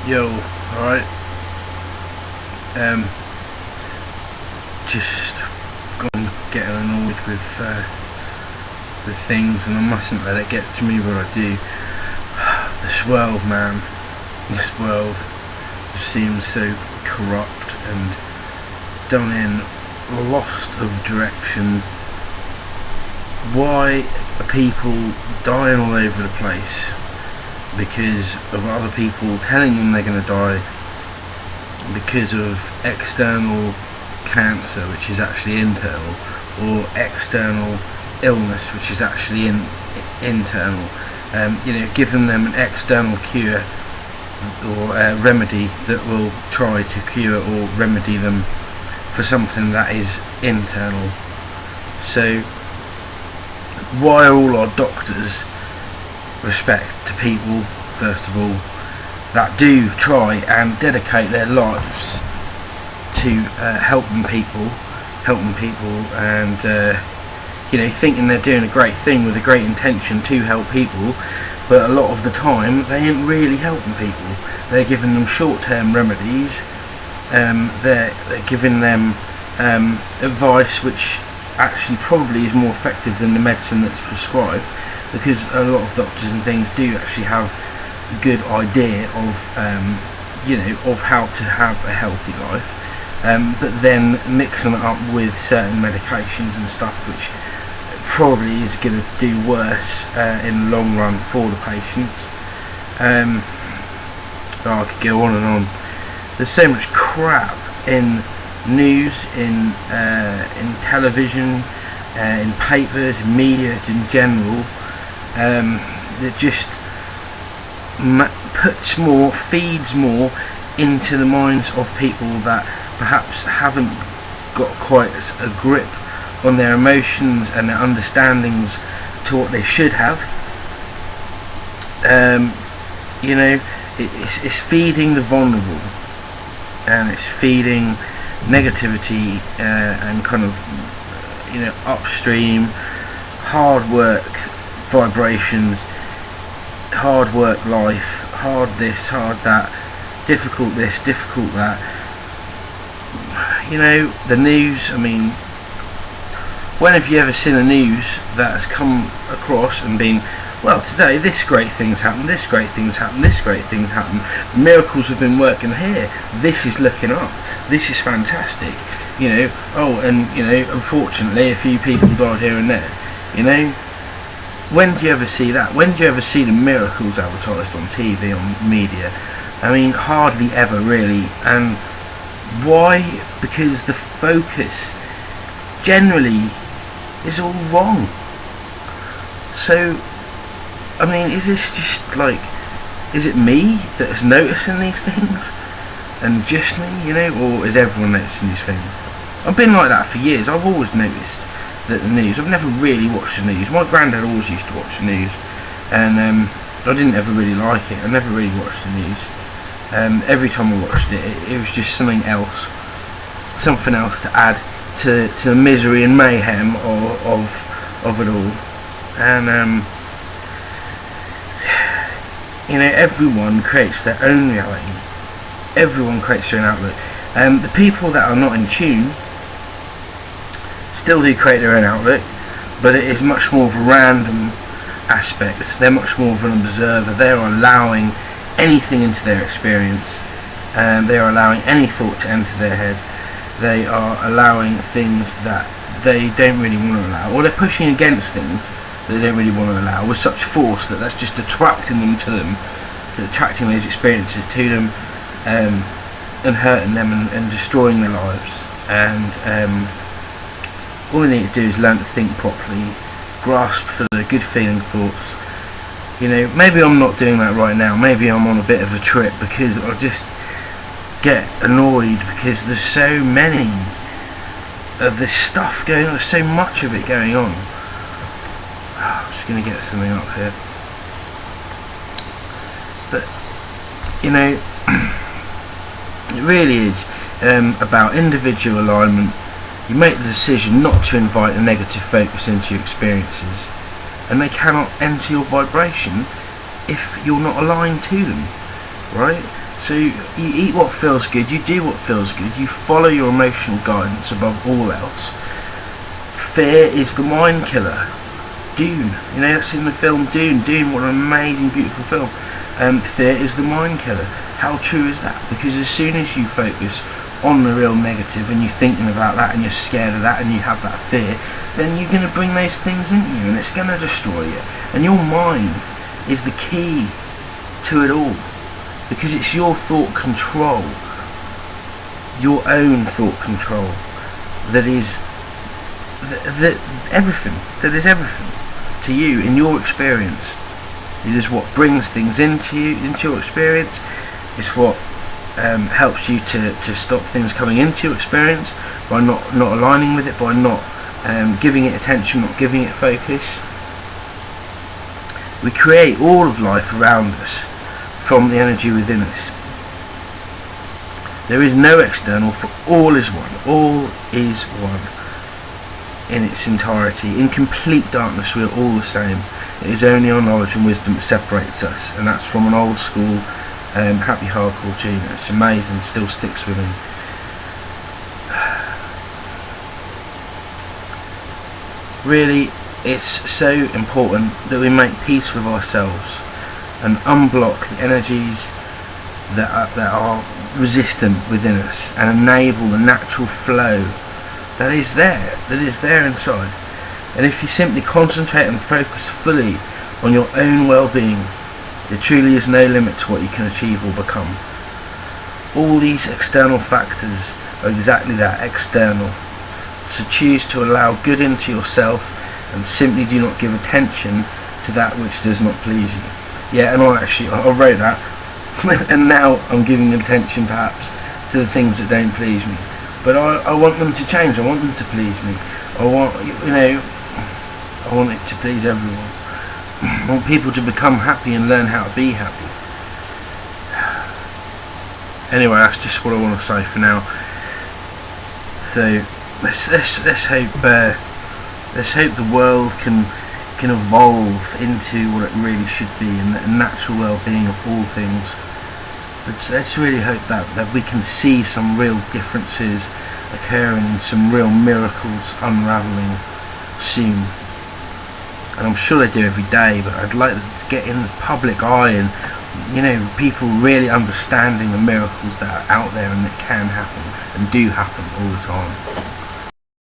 Yo, alright. Just gone getting annoyed with things, and I mustn't let it get to me, but I do. This world, man, this world seems so corrupt and done in, lost of direction. Why are people dying all over the place because of other people telling them they're going to die, because of external cancer which is actually internal, or external illness which is actually internal? Giving them an external cure or remedy that will try to cure or remedy them for something that is internal. So why are all our doctors, respect to people first of all, that do try and dedicate their lives to helping people and thinking they're doing a great thing with a great intention to help people, but a lot of the time they ain't really helping people. They're giving them short-term remedies. They're giving them advice which actually probably is more effective than the medicine that's prescribed, because a lot of doctors and things do actually have a good idea of how to have a healthy life, but then mixing it up with certain medications and stuff which probably is going to do worse in the long run for the patient. I could go on and on. There's so much crap in news, in television, in papers, media in general, that just feeds more into the minds of people that perhaps haven't got quite a grip on their emotions and their understandings to what they should have. It's feeding the vulnerable, and it's feeding negativity and kind of upstream hard work vibrations, hard work life, hard this, hard that, difficult this, difficult that. The news, I mean, when have you ever seen a news that has come across and been, well, today this great thing's happened, this great thing's happened, this great thing's happened, miracles have been working here, this is looking up, this is fantastic, unfortunately a few people died here and there. When do you ever see that? When do you ever see the miracles advertised on TV, on media? I mean, hardly ever really. And why? Because the focus generally is all wrong. So, I mean, is this just like, is it me that is noticing these things? And just me, or is everyone noticing these things? I've been like that for years. I've always noticed that the news, I've never really watched the news. My granddad always used to watch the news, and I didn't ever really like it. I never really watched the news. Every time I watched it, it was just something else to add to the misery and mayhem of it all. And everyone creates their own reality. Everyone creates their own outlook. The people that are not in tune still do create their own outlook, but it is much more of a random aspect. They're much more of an observer. They are allowing anything into their experience, and they are allowing any thought to enter their head. They are allowing things that they don't really want to allow, or they're pushing against things that they don't really want to allow with such force that that's just attracting them to them, attracting those experiences to them, and hurting them and destroying their lives. And all they need to do is learn to think properly, grasp for the good feeling thoughts. Maybe I'm not doing that right now. Maybe I'm on a bit of a trip because I just get annoyed because there's so many of this stuff going on, there's so much of it going on. I'm just going to get something up here. But, it really is about individual alignment. You make the decision not to invite a negative focus into your experiences, and they cannot enter your vibration if you're not aligned to them, right? So you eat what feels good, you do what feels good, you follow your emotional guidance above all else. Fear is the mind killer. Dune, you know, that's in the film Dune. Dune, what an amazing, beautiful film. Fear is the mind killer. How true is that? Because as soon as you focus on the real negative and you're thinking about that and you're scared of that and you have that fear, then you're going to bring those things into you and it's going to destroy you. And your mind is the key to it all, because it's your thought control, your own thought control, that is everything to you in your experience. It is what brings things into your experience. It's what helps you to stop things coming into your experience by not aligning with it, by not giving it attention, not giving it focus. We create all of life around us from the energy within us. There is no external, for all is one. All is one in its entirety. In complete darkness we are all the same. It is only our knowledge and wisdom that separates us, and that's from an old school happy hardcore tune. It's amazing, still sticks with me. Really, it's so important that we make peace with ourselves and unblock the energies that are resistant within us and enable the natural flow that is there inside. And if you simply concentrate and focus fully on your own well-being, there truly is no limit to what you can achieve or become. All these external factors are exactly that, external. So choose to allow good into yourself and simply do not give attention to that which does not please you. Yeah, and I wrote that and now I'm giving attention perhaps to the things that don't please me. But I want them to change, I want them to please me. I want it to please everyone. I want people to become happy and learn how to be happy. Anyway, that's just what I want to say for now. So let's hope the world can evolve into what it really should be, and the natural well-being of all things. Let's really hope that we can see some real differences occurring and some real miracles unravelling soon. And I'm sure they do every day, but I'd like to get in the public eye and, you know, people really understanding the miracles that are out there and that can happen and do happen all the time.